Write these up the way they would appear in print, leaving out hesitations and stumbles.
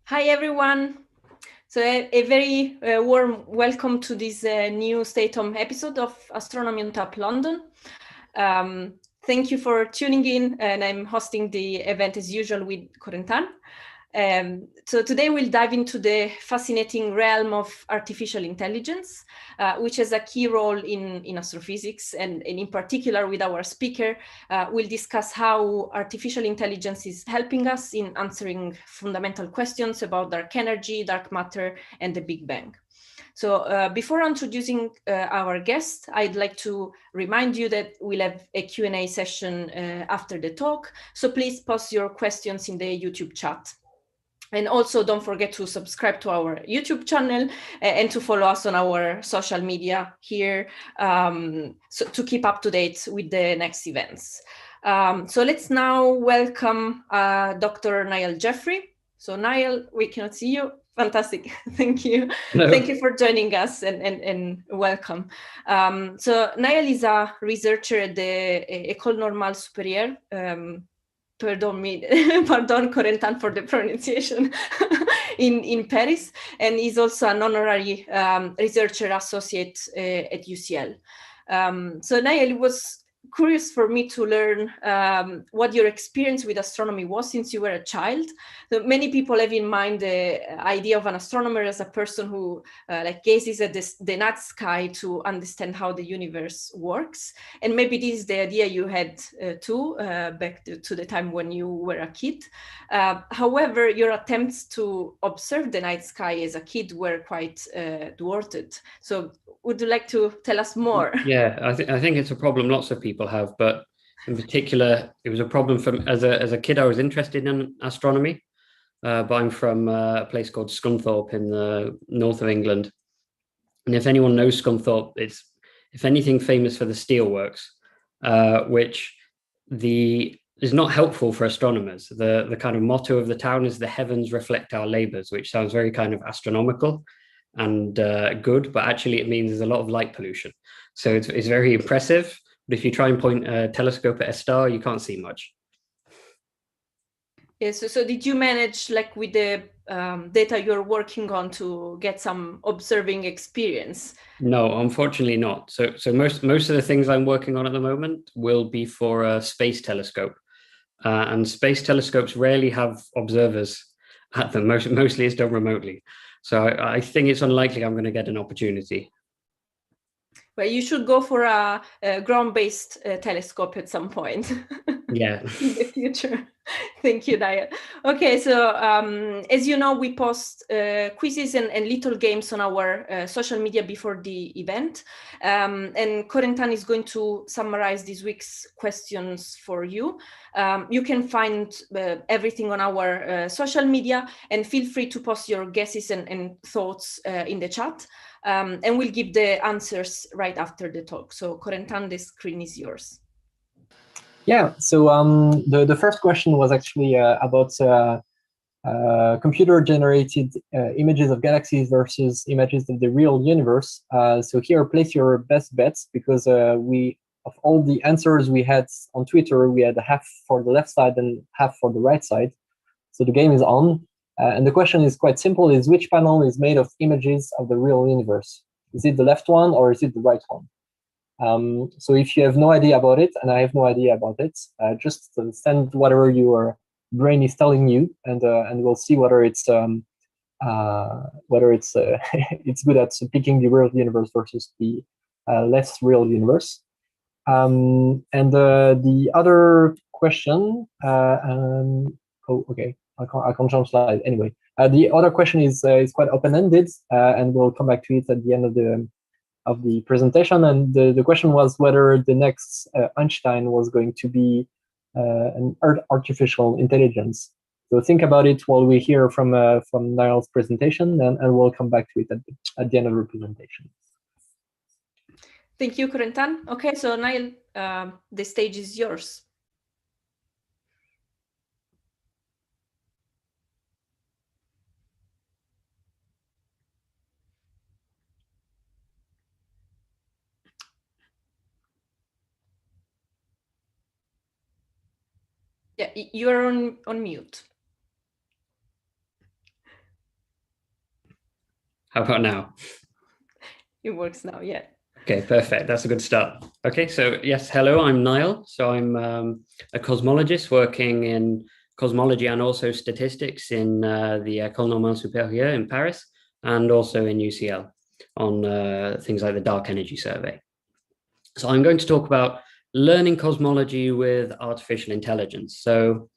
Hi, everyone. So a very warm welcome to this new stay-at-home episode of Astronomy on Tap London. Thank you for tuning in, and I'm hosting the event as usual with Corentin. So today we'll dive into the fascinating realm of artificial intelligence, which has a key role in astrophysics, and in particular with our speaker, we'll discuss how artificial intelligence is helping us in answering fundamental questions about dark energy, dark matter, and the Big Bang. So before introducing our guest, I'd like to remind you that we'll have a Q&A session after the talk. So please post your questions in the YouTube chat. And also don't forget to subscribe to our YouTube channel and to follow us on our social media here so to keep up to date with the next events. So let's now welcome Dr. Niall Jeffrey. So Niall, we cannot see you. Fantastic. Thank you. No. Thank you for joining us and welcome. So Niall is a researcher at the École Normale Supérieure. Pardon, Corentin, for the pronunciation, in Paris, and he's also an honorary researcher associate at UCL. So Niall, it was curious for me to learn what your experience with astronomy was since you were a child. So many people have in mind the idea of an astronomer as a person who gazes at the night sky to understand how the universe works. And maybe this is the idea you had too, back to the time when you were a kid. However, your attempts to observe the night sky as a kid were quite thwarted. So would you like to tell us more? Yeah, I think it's a problem lots of people have, but in particular, it was a problem from as a kid. I was interested in astronomy, but I'm from a place called Scunthorpe in the north of England. And if anyone knows Scunthorpe, it's, if anything, famous for the steelworks, which is not helpful for astronomers. The kind of motto of the town is "the heavens reflect our labors," which sounds very kind of astronomical and good, but actually it means there's a lot of light pollution. So it's very impressive, but if you try and point a telescope at a star, you can't see much. Yeah, so did you manage, like, with the data you're working on, to get some observing experience? No, unfortunately not. So most of the things I'm working on at the moment will be for a space telescope, and space telescopes rarely have observers at them. Mostly it's done remotely. So I think it's unlikely I'm going to get an opportunity. Well, you should go for a ground-based telescope at some point. Yeah. In the future. Thank you, Niall. Okay, so as you know, we post quizzes and little games on our social media before the event. And Corentin is going to summarize this week's questions for you. You can find everything on our social media, and feel free to post your guesses and thoughts in the chat. And we'll give the answers right after the talk. So Corentin, the screen is yours. Yeah, so the first question was actually about computer-generated images of galaxies versus images of the real universe. So here, place your best bets, because of all the answers we had on Twitter, we had half for the left side and half for the right side. So the game is on. And the question is quite simple, is which panel is made of images of the real universe? Is it the left one or is it the right one? So if you have no idea about it, and I have no idea about it, just send whatever your brain is telling you, and we'll see whether it's it's good at picking the real universe versus the less real universe. And the other question, oh, okay, I can't jump slide anyway. The other question is quite open-ended, and we'll come back to it at the end of the presentation. And the question was whether the next Einstein was going to be an artificial intelligence. So think about it while we hear from Niall's presentation, and we'll come back to it at the end of the presentation. Thank you, Corentin. Okay, so Niall, the stage is yours. Yeah, you are on mute. How about now? It works now, yeah. Okay, perfect. That's a good start. Okay, so yes, hello, I'm Niall. So I'm a cosmologist working in cosmology and also statistics in the École Normale Supérieure in Paris and also in UCL on things like the dark energy survey. So I'm going to talk about learning cosmology with artificial intelligence. So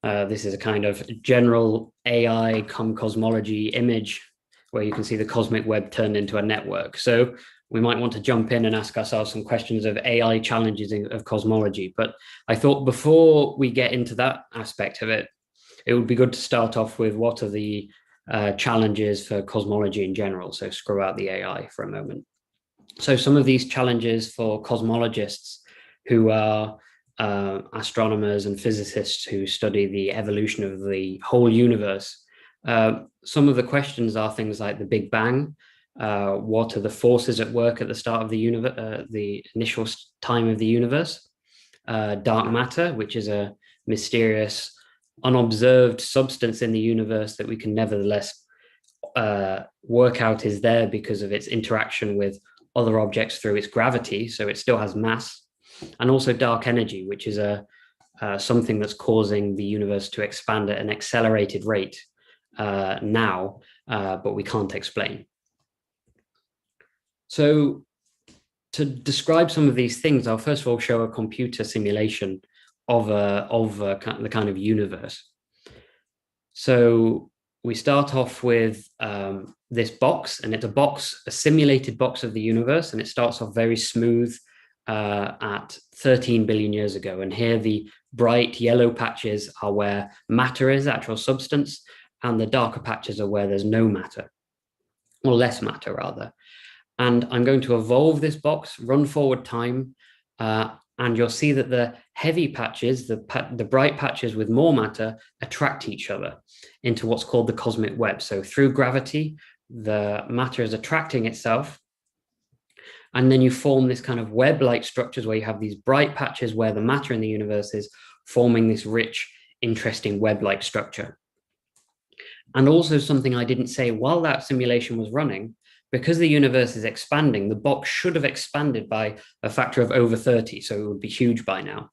this is a kind of general AI come cosmology image where you can see the cosmic web turned into a network. So we might want to jump in and ask ourselves some questions of AI challenges of cosmology. But I thought before we get into that aspect of it, it would be good to start off with what are the challenges for cosmology in general. So screw out the AI for a moment. So some of these challenges for cosmologists who are astronomers and physicists who study the evolution of the whole universe. Some of the questions are things like the Big Bang. What are the forces at work at the start of the universe, the initial time of the universe? Dark matter, which is a mysterious, unobserved substance in the universe that we can nevertheless work out is there because of its interaction with other objects through its gravity, so it still has mass. And also dark energy, which is something that's causing the universe to expand at an accelerated rate now, but we can't explain. So to describe some of these things, I'll first of all show a computer simulation of the kind of universe. So we start off with this box, and it's a simulated box of the universe, and it starts off very smooth at 13 billion years ago. And here the bright yellow patches are where matter is, actual substance, and the darker patches are where there's no matter, or less matter rather. And I'm going to evolve this box, run forward time, and you'll see that the heavy patches, the bright patches with more matter, attract each other into what's called the cosmic web. So through gravity, the matter is attracting itself. And then you form this kind of web-like structures where you have these bright patches where the matter in the universe is forming this rich, interesting web-like structure. And also something I didn't say while that simulation was running, because the universe is expanding, the box should have expanded by a factor of over 30, so it would be huge by now.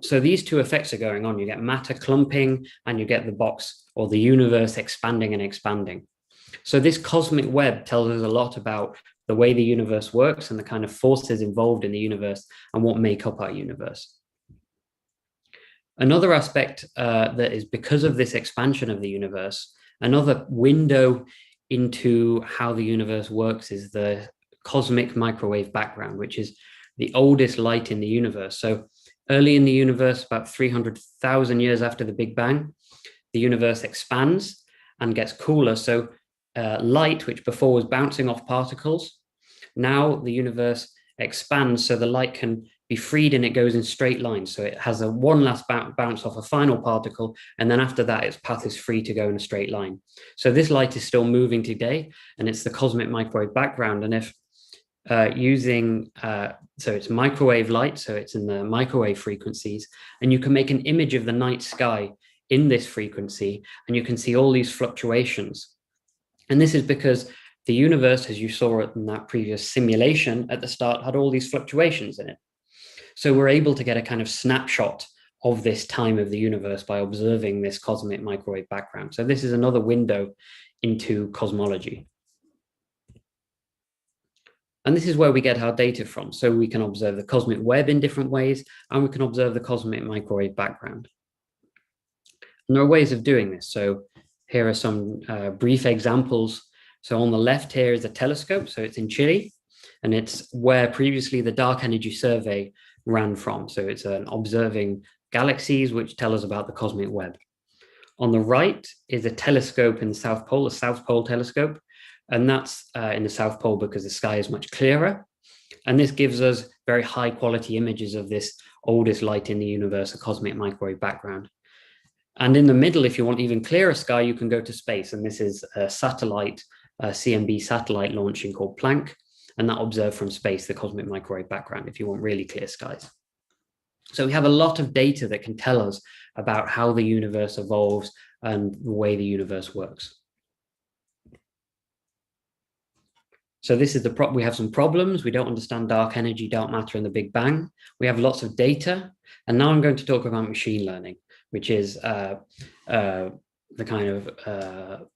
So these two effects are going on. You get matter clumping and you get the box or the universe expanding and expanding. So this cosmic web tells us a lot about the way the universe works and the kind of forces involved in the universe and what make up our universe. Another aspect that is because of this expansion of the universe, another window into how the universe works is the cosmic microwave background, which is the oldest light in the universe. So early in the universe, about 300,000 years after the Big Bang, the universe expands and gets cooler. So light, which before was bouncing off particles, now the universe expands so the light can be freed and it goes in straight lines. So it has a one last bounce off a final particle, and then after that its path is free to go in a straight line. So this light is still moving today, and it's the cosmic microwave background. And if so it's microwave light, so it's in the microwave frequencies, and you can make an image of the night sky in this frequency, and you can see all these fluctuations. And this is because the universe, as you saw in that previous simulation at the start, had all these fluctuations in it. So we're able to get a kind of snapshot of this time of the universe by observing this cosmic microwave background. So this is another window into cosmology. And this is where we get our data from. So we can observe the cosmic web in different ways, and we can observe the cosmic microwave background. And there are ways of doing this. So here are some brief examples. So on the left here is a telescope. So it's in Chile, and it's where previously the dark energy survey ran from. So it's an observing galaxies, which tell us about the cosmic web. On the right is a telescope in the South Pole, a South Pole telescope. And that's in the South Pole because the sky is much clearer. And this gives us very high quality images of this oldest light in the universe, a cosmic microwave background. And in the middle, if you want even clearer sky, you can go to space. And this is a satellite, CMB satellite launching called Planck. And that observed from space the cosmic microwave background if you want really clear skies. So we have a lot of data that can tell us about how the universe evolves and the way the universe works. So this is we have some problems. We don't understand dark energy, dark matter, and the Big Bang. We have lots of data. And now I'm going to talk about machine learning, which is the kind of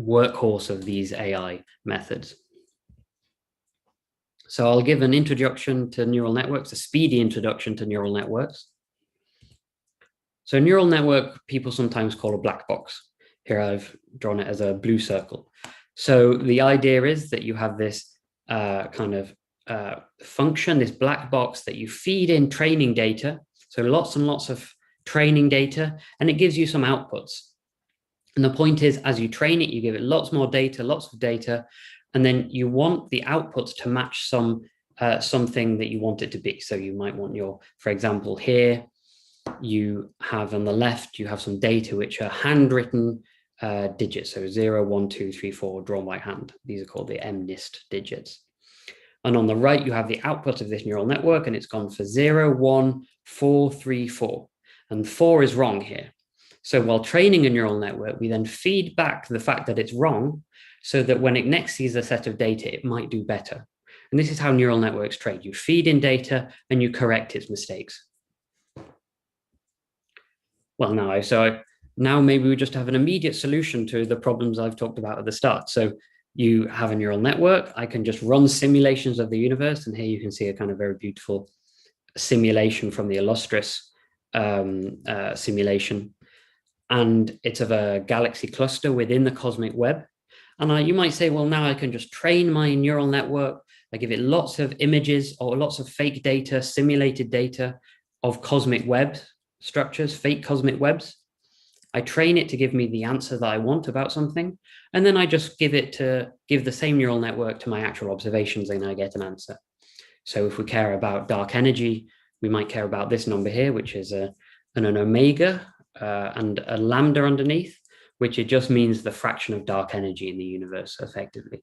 workhorse of these AI methods. So I'll give an introduction to neural networks, a speedy introduction to neural networks. So neural network, people sometimes call a black box. Here I've drawn it as a blue circle. So the idea is that you have this kind of function, this black box that you feed in training data. So lots and lots of training data, and it gives you some outputs. And the point is, as you train it, you give it lots more data, lots of data, and then you want the outputs to match something that you want it to be. So you might want for example, here, you have on the left, you have some data which are handwritten digits. So 0, 1, 2, 3, 4 drawn by hand. These are called the MNIST digits. And on the right, you have the output of this neural network, and it's gone for 0, 1, 4, 3, 4. And 4 is wrong here. So while training a neural network, we then feed back the fact that it's wrong so that when it next sees a set of data, it might do better. And this is how neural networks train. You feed in data and you correct its mistakes. Well, now maybe we just have an immediate solution to the problems I've talked about at the start. So you have a neural network. I can just run simulations of the universe. And here you can see a kind of very beautiful simulation from the Illustris simulation. And it's of a galaxy cluster within the cosmic web. And you might say, well, now I can just train my neural network. I give it lots of images or lots of fake data, simulated data of cosmic web structures, fake cosmic webs. I train it to give me the answer that I want about something. And then I just give the same neural network to my actual observations, and I get an answer. So if we care about dark energy, we might care about this number here, which is an omega and a lambda underneath, which it just means the fraction of dark energy in the universe effectively.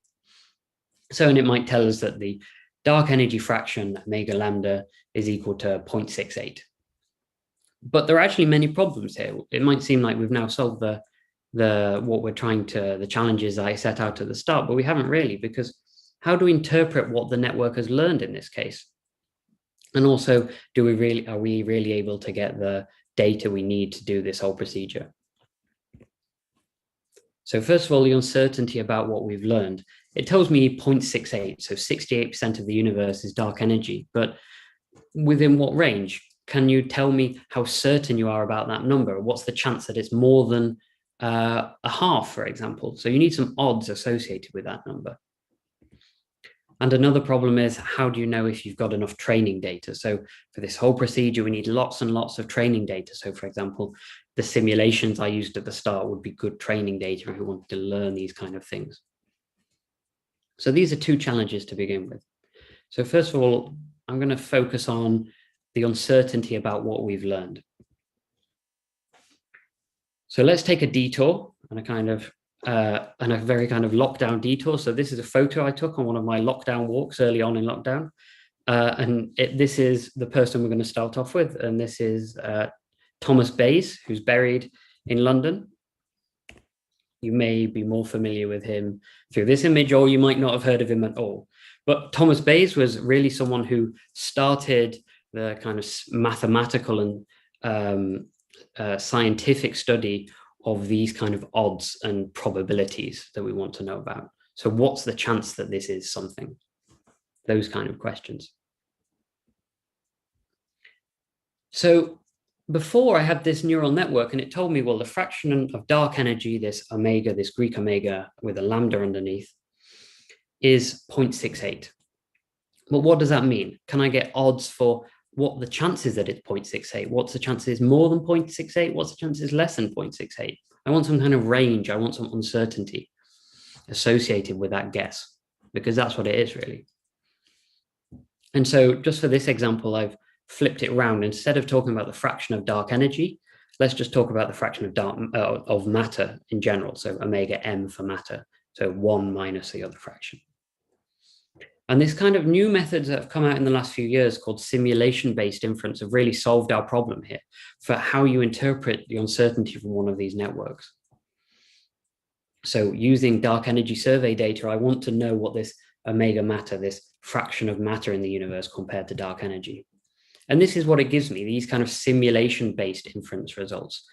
So, and it might tell us that the dark energy fraction, omega lambda, is equal to 0.68. But there are actually many problems here. It might seem like we've now solved the challenges I set out at the start, but we haven't really, because how do we interpret what the network has learned in this case? And also, are we really able to get the data we need to do this whole procedure? So first of all, the uncertainty about what we've learned. It tells me 0.68, so 68% of the universe is dark energy, but within what range? Can you tell me how certain you are about that number? What's the chance that it's more than a half, for example? So you need some odds associated with that number. And another problem is, how do you know if you've got enough training data? So for this whole procedure, we need lots and lots of training data. So for example, the simulations I used at the start would be good training data if you wanted to learn these kind of things. So these are two challenges to begin with. So first of all, I'm going to focus on the uncertainty about what we've learned. So let's take a detour and a very kind of lockdown detour. So this is a photo I took on one of my lockdown walks early on in lockdown. This is the person we're going to start off with. And this is Thomas Bayes, who's buried in London. You may be more familiar with him through this image, or you might not have heard of him at all. But Thomas Bayes was really someone who started the kind of mathematical and scientific study of these kind of odds and probabilities that we want to know about. So what's the chance that this is something? Those kind of questions. So before, I had this neural network and it told me, well, the fraction of dark energy, this omega, this Greek omega with a lambda underneath, is 0.68. But what does that mean? Can I get odds for what the chances that it's 0.68? What's the chances more than 0.68? What's the chances less than 0.68? I want some kind of range. I want some uncertainty associated with that guess, because that's what it is really. And so just for this example, I've flipped it around. Instead of talking about the fraction of dark energy, let's just talk about the fraction of matter in general. So omega m for matter. So 1 minus the other fraction. And this kind of new methods that have come out in the last few years called simulation-based inference have really solved our problem here for how you interpret the uncertainty from one of these networks. So using dark energy survey data, I want to know what this omega matter, this fraction of matter in the universe compared to dark energy. And this is what it gives me, these kind of simulation-based inference results.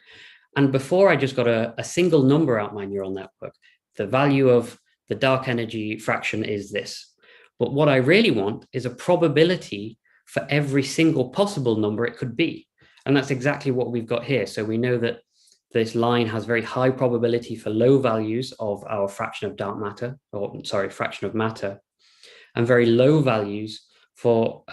And before I just got a single number out my neural network, the value of the dark energy fraction is this. But what I really want is a probability for every single possible number it could be. And that's exactly what we've got here. So we know that this line has very high probability for low values of our fraction of dark matter, or sorry, fraction of matter, and very low values for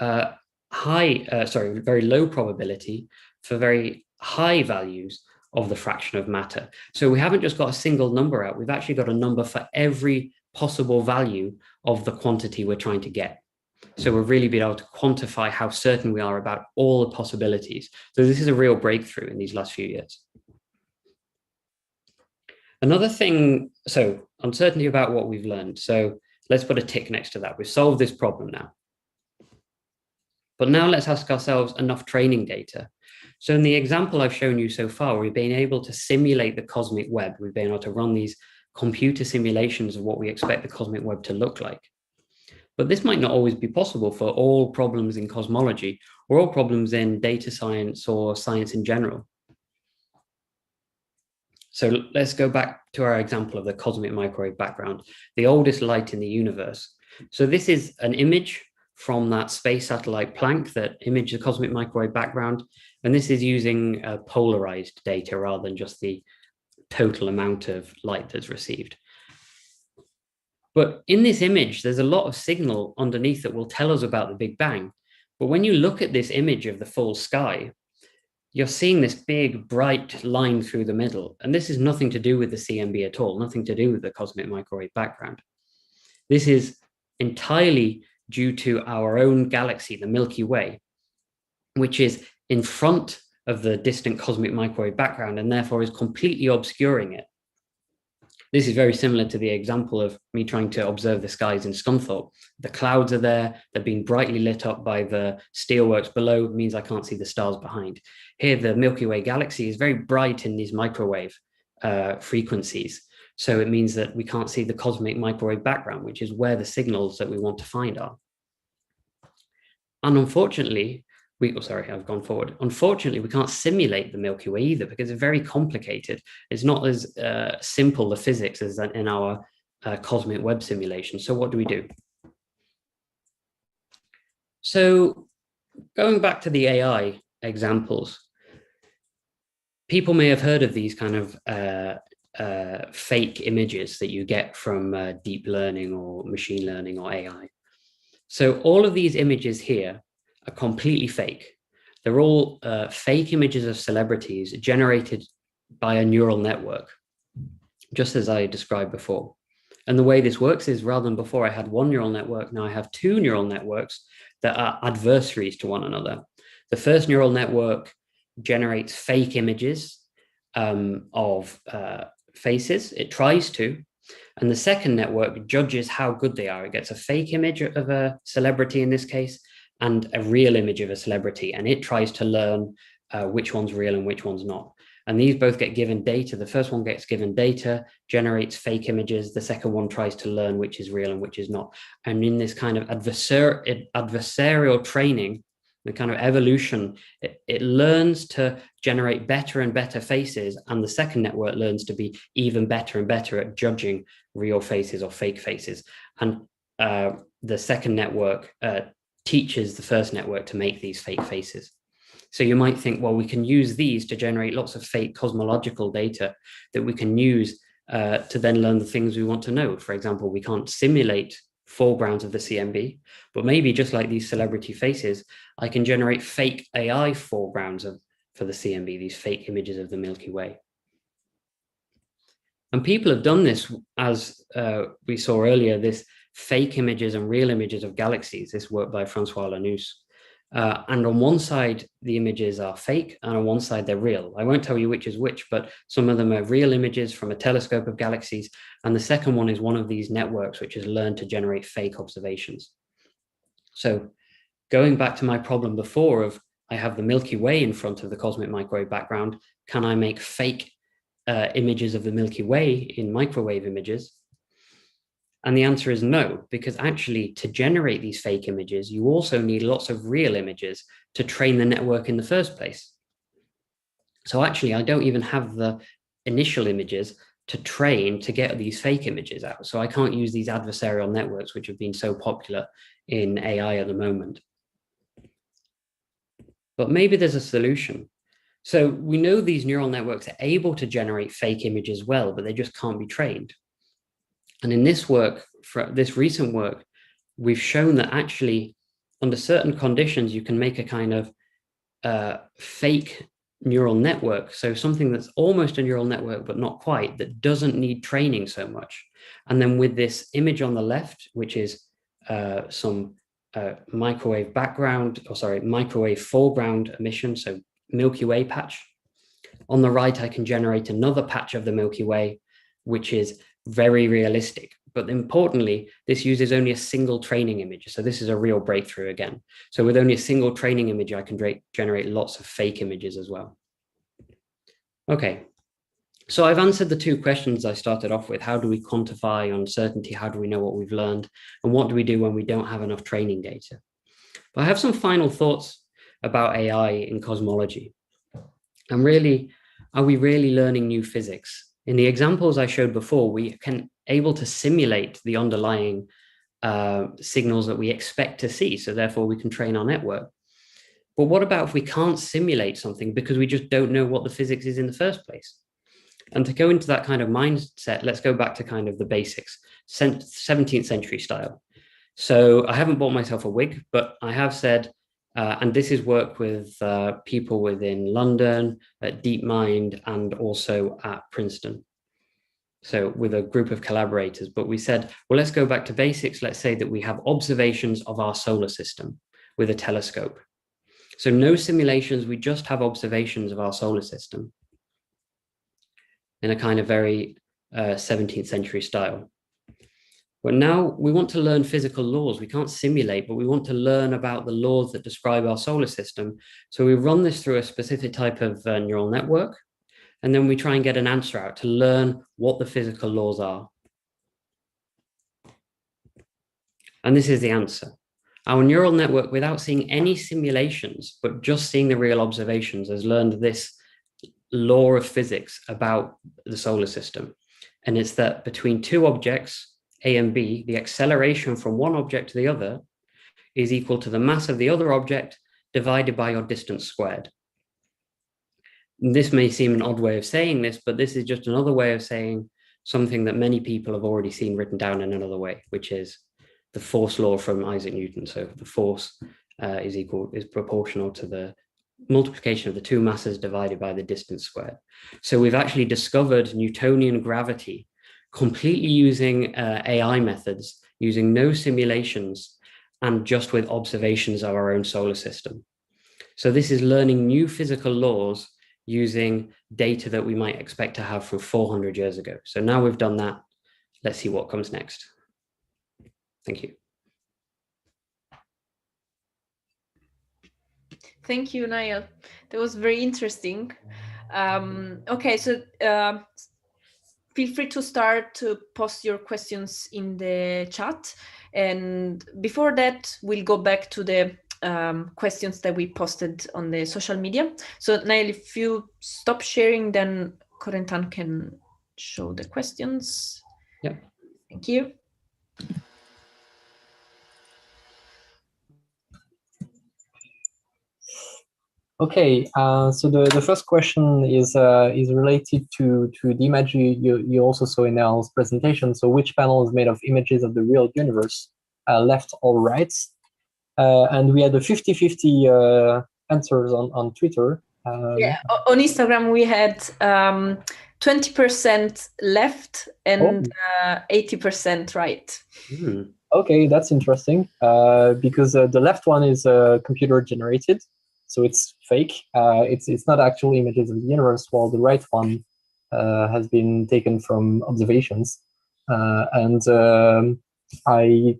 very low probability for very high values of the fraction of matter. So we haven't just got a single number out, we've actually got a number for every possible value of the quantity we're trying to get. So we've really been able to quantify how certain we are about all the possibilities. So this is a real breakthrough in these last few years. Another thing, so uncertainty about what we've learned. So let's put a tick next to that. We've solved this problem now. But now let's ask ourselves enough training data. So in the example I've shown you so far, we've been able to simulate the cosmic web. We've been able to run these computer simulations of what we expect the cosmic web to look like. But this might not always be possible for all problems in cosmology or all problems in data science or science in general. So let's go back to our example of the cosmic microwave background, the oldest light in the universe. So this is an image from that space satellite Planck that imaged the cosmic microwave background. And this is using polarized data rather than just the total amount of light that's received. But in this image, there's a lot of signal underneath that will tell us about the Big Bang. But when you look at this image of the full sky, you're seeing this big bright line through the middle. And this is nothing to do with the CMB at all, nothing to do with the cosmic microwave background. This is entirely due to our own galaxy, the Milky Way, which is in front of the distant cosmic microwave background and therefore is completely obscuring it. This is very similar to the example of me trying to observe the skies in Scunthorpe. The clouds are there, they're being brightly lit up by the steelworks below, it means I can't see the stars behind. Here, the Milky Way galaxy is very bright in these microwave frequencies. So it means that we can't see the cosmic microwave background, which is where the signals that we want to find are. And unfortunately, I've gone forward. Unfortunately, we can't simulate the Milky Way either because it's very complicated. It's not as simple, the physics, as in our cosmic web simulation. So what do we do? So going back to the AI examples, people may have heard of these kind of fake images that you get from deep learning or machine learning or AI. So all of these images here are completely fake. They're all fake images of celebrities generated by a neural network, just as I described before. And the way this works is rather than before I had one neural network, now I have two neural networks that are adversaries to one another. The first neural network generates fake images of faces. It tries to. And the second network judges how good they are. It gets a fake image of a celebrity in this case, and a real image of a celebrity, and it tries to learn which one's real and which one's not. And these both get given data. The first one gets given data, generates fake images. The second one tries to learn which is real and which is not. And in this kind of adversarial training, the kind of evolution, it learns to generate better and better faces, and the second network learns to be even better and better at judging real faces or fake faces. And the second network teaches the first network to make these fake faces. So you might think, well, we can use these to generate lots of fake cosmological data that we can use to then learn the things we want to know. For example, we can't simulate foregrounds of the CMB, but maybe just like these celebrity faces, I can generate fake AI foregrounds for the CMB, these fake images of the Milky Way. And people have done this, as we saw earlier, this fake images and real images of galaxies, this work by Francois Lanous. And on one side, the images are fake, and on one side, they're real. I won't tell you which is which, but some of them are real images from a telescope of galaxies. And the second one is one of these networks, which has learned to generate fake observations. So going back to my problem before of I have the Milky Way in front of the cosmic microwave background, can I make fake images of the Milky Way in microwave images? And the answer is no, because actually to generate these fake images, you also need lots of real images to train the network in the first place. So actually, I don't even have the initial images to train to get these fake images out. So I can't use these adversarial networks, which have been so popular in AI at the moment. But maybe there's a solution. So we know these neural networks are able to generate fake images well, but they just can't be trained. And in this work, for this recent work, we've shown that actually under certain conditions, you can make a kind of fake neural network. So something that's almost a neural network, but not quite, that doesn't need training so much. And then with this image on the left, which is some microwave background, or sorry, microwave foreground emission, so Milky Way patch. On the right, I can generate another patch of the Milky Way, which is very realistic. But importantly, this uses only a single training image. So this is a real breakthrough again. So with only a single training image, I can generate lots of fake images as well. Okay, so I've answered the two questions I started off with. How do we quantify uncertainty? How do we know what we've learned? And what do we do when we don't have enough training data? But I have some final thoughts about AI in cosmology. And really, are we really learning new physics? In the examples I showed before, we can able to simulate the underlying signals that we expect to see. So therefore we can train our network. But what about if we can't simulate something because we just don't know what the physics is in the first place? And to go into that kind of mindset, let's go back to kind of the basics, 17th century style. So I haven't bought myself a wig, but I have said, and this is work with people within London, at DeepMind, and also at Princeton. So with a group of collaborators, but we said, well, let's go back to basics. Let's say that we have observations of our solar system with a telescope. So no simulations, we just have observations of our solar system in a kind of very 17th century style. But now we want to learn physical laws. We can't simulate, but we want to learn about the laws that describe our solar system. So we run this through a specific type of neural network, and then we try and get an answer out to learn what the physical laws are. And this is the answer. Our neural network, without seeing any simulations, but just seeing the real observations, has learned this law of physics about the solar system. And it's that between two objects, A and B, the acceleration from one object to the other is equal to the mass of the other object divided by your distance squared. And this may seem an odd way of saying this, but this is just another way of saying something that many people have already seen written down in another way, which is the force law from Isaac Newton. So the force is proportional to the multiplication of the two masses divided by the distance squared. So we've actually discovered Newtonian gravity completely using AI methods, using no simulations, and just with observations of our own solar system. So this is learning new physical laws using data that we might expect to have from 400 years ago. So now we've done that. Let's see what comes next. Thank you. Thank you, Niall. That was very interesting. Okay, so feel free to start to post your questions in the chat. And before that, we'll go back to the questions that we posted on the social media. So Niall, if you stop sharing, then Corentin can show the questions. Yeah. Thank you. Okay, so the first question is related to the image you also saw in Niall's presentation. So which panel is made of images of the real universe, left or right? And we had a 50-50 answers on Twitter. Yeah, on Instagram we had 20% left and 80% right. Mm. Okay, that's interesting, because the left one is computer generated, so it's fake. It's not actual images of the universe, while the right one has been taken from observations. And I,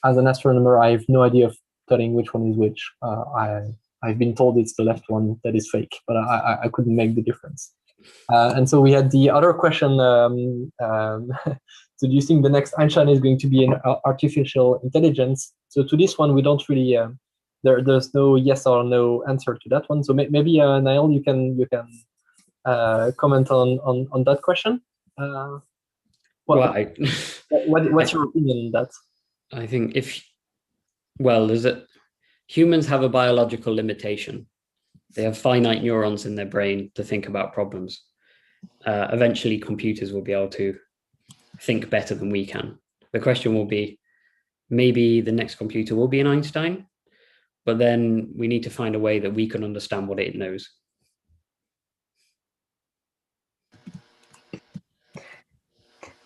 as an astronomer, I have no idea of telling which one is which. I've been told it's the left one that is fake, but I couldn't make the difference. And so we had the other question. So do you think the next Einstein is going to be an artificial intelligence? So to this one, we don't really. There's no yes or no answer to that one. So maybe Niall, you can comment on that question. What's your opinion on that? I think humans have a biological limitation. They have finite neurons in their brain to think about problems. Eventually, computers will be able to think better than we can. The question will be, maybe the next computer will be an Einstein, but then we need to find a way that we can understand what it knows.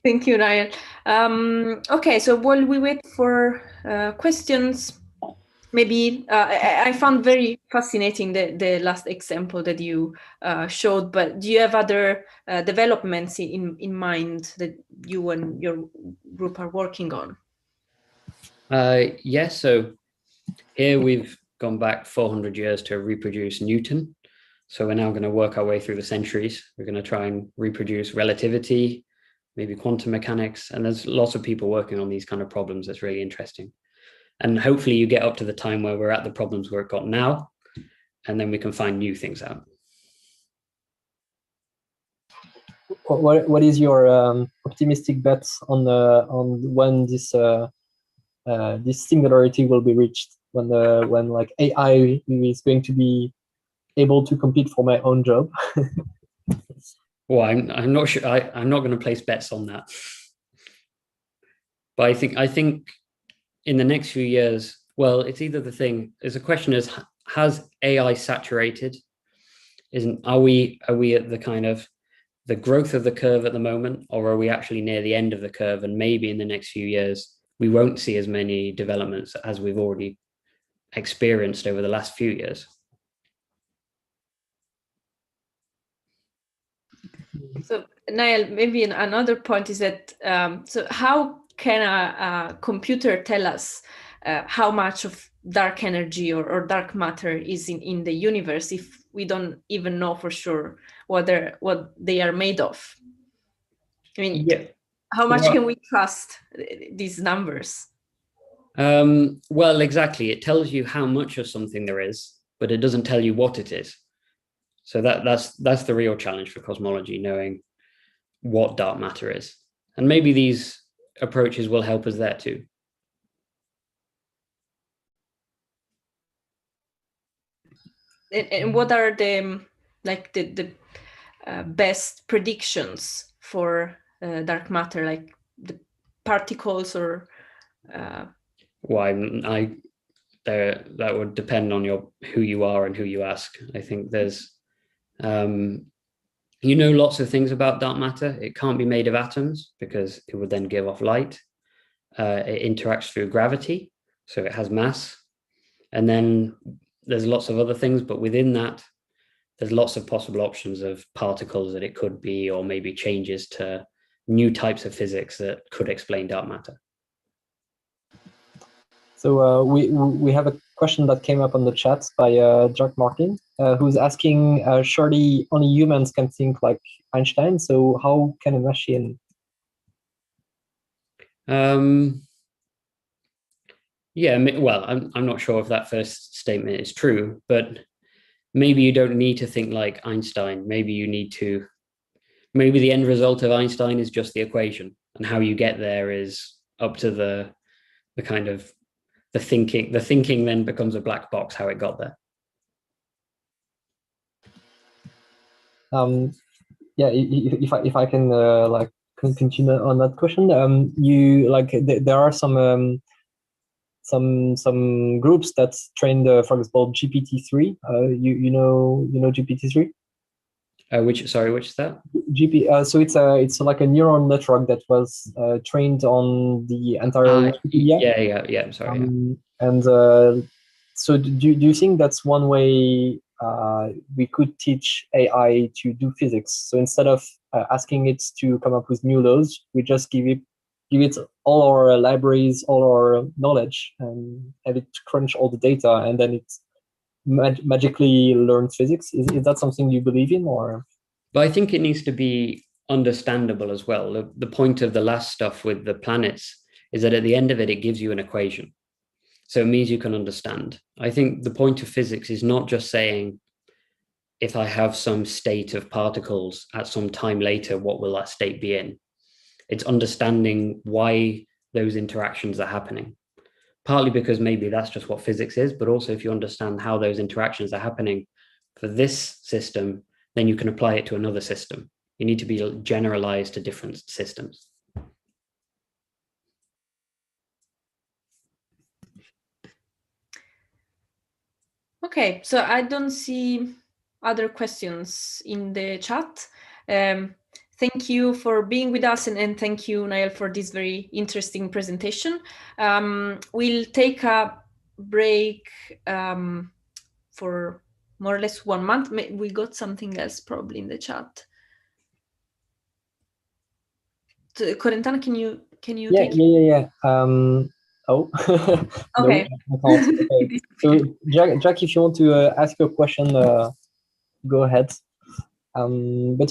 Thank you, Niall. Okay, so while we wait for questions, maybe I found very fascinating the last example that you showed, but do you have other developments in mind that you and your group are working on? Yes, so here we've gone back 400 years to reproduce Newton. So we're now going to work our way through the centuries. We're going to try and reproduce relativity, maybe quantum mechanics. And there's lots of people working on these kind of problems. That's really interesting. And hopefully you get up to the time where we're at the problems we've got now, and then we can find new things out. What is your optimistic bet on when this singularity will be reached? When like AI is going to be able to compete for my own job? Well, I'm not sure. I'm not going to place bets on that. But I think in the next few years, well, it's either the thing. There's a question: has AI saturated? Are we at the kind of the growth of the curve at the moment, or are we actually near the end of the curve? And maybe in the next few years, we won't see as many developments as we've already experienced over the last few years. So Niall, maybe another point is that so how can a computer tell us how much of dark energy or dark matter is in the universe if we don't even know for sure what they are made of? I mean, yeah. How much can we trust these numbers? Well, exactly. It tells you how much of something there is, but it doesn't tell you what it is. So that's the real challenge for cosmology, knowing what dark matter is. And maybe these approaches will help us there too. And what are the best predictions for dark matter, like the particles or? Well, that would depend on who you are and who you ask. I think there's lots of things about dark matter. It can't be made of atoms because it would then give off light. It interacts through gravity, so it has mass. And then there's lots of other things, but within that, there's lots of possible options of particles that it could be, or maybe changes to new types of physics that could explain dark matter. So we have a question that came up on the chat by Jack Martin, who's asking, surely only humans can think like Einstein, so how can a machine? Yeah, well, I'm not sure if that first statement is true, but maybe you don't need to think like Einstein. Maybe the end result of Einstein is just the equation, and how you get there is up to the kind of the thinking. The thinking then becomes a black box, how it got there. Yeah, if I can continue on that question, there are some groups that trained, for example, GPT-3. You know GPT-3? Which is that? So it's like a neural network that was trained on the entire Wikipedia. Yeah. Sorry. And so do you think that's one way we could teach AI to do physics? So instead of asking it to come up with new laws, we just give it all our libraries, all our knowledge, and have it crunch all the data, and then it magically learns physics. Is that something you believe in, or? But I think it needs to be understandable as well. The point of the last stuff with the planets is that at the end of it, it gives you an equation. So it means you can understand. I think the point of physics is not just saying, if I have some state of particles at some time later, what will that state be in? It's understanding why those interactions are happening. Partly because maybe that's just what physics is, but also if you understand how those interactions are happening for this system, then you can apply it to another system. You need to be generalized to different systems. Okay, so I don't see other questions in the chat. Thank you for being with us, and thank you, Niall, for this very interesting presentation. We'll take a break for more or less 1 month. We got something else probably in the chat. Corentana, can you take it? Yeah. Oh, okay. No, I can't. Okay. So, Jack, if you want to ask your question, go ahead. But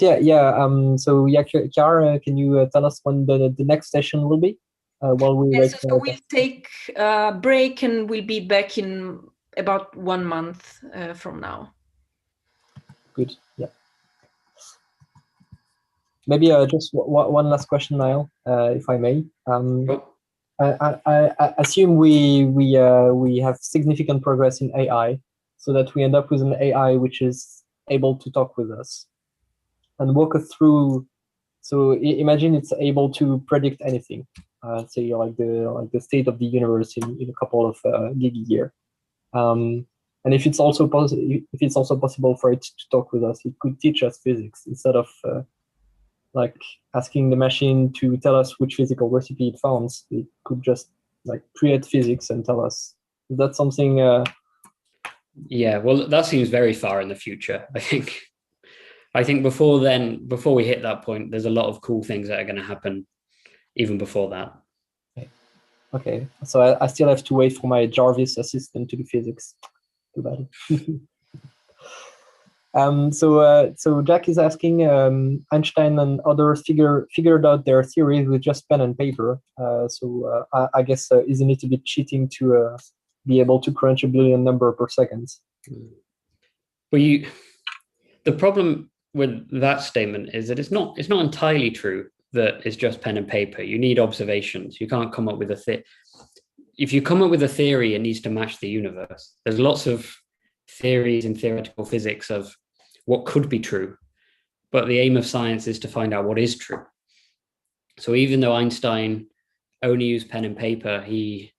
so Chiara, can you tell us when the next session will be? While we wait. So we'll take a break and we'll be back in about 1 month from now. Good. Yeah. Maybe just one last question, Niall, if I may. I assume we have significant progress in AI, so that we end up with an AI which is able to talk with us and walk us through. So imagine it's able to predict anything, say like the state of the universe in a couple of gig a year. And if it's also possible for it to talk with us, it could teach us physics instead of like asking the machine to tell us which physical recipe it found. It could just like create physics and tell us. Is that something? Yeah, well, that seems very far in the future. I think before we hit that point, there's a lot of cool things that are going to happen even before that. Okay, so I still have to wait for my Jarvis assistant to do physics. Too bad. So Jack is asking, Einstein and others figured out their theories with just pen and paper. I guess isn't it a bit cheating to be able to crunch a billion number per second? Well, the problem with that statement is that it's not entirely true that it's just pen and paper. You need observations. You can't come up with if you come up with a theory, it needs to match the universe. There's lots of theories in theoretical physics of what could be true, but the aim of science is to find out what is true. So even though Einstein only used pen and paper, he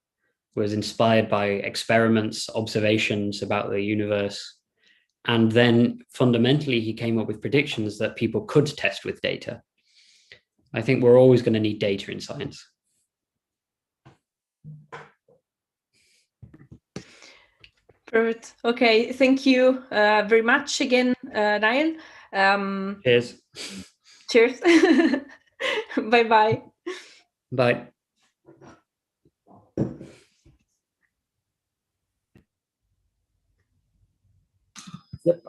was inspired by experiments, observations about the universe. And then fundamentally, he came up with predictions that people could test with data. I think we're always going to need data in science. Perfect. Okay, thank you very much again, Niall. Cheers. Cheers. Bye-bye. Bye.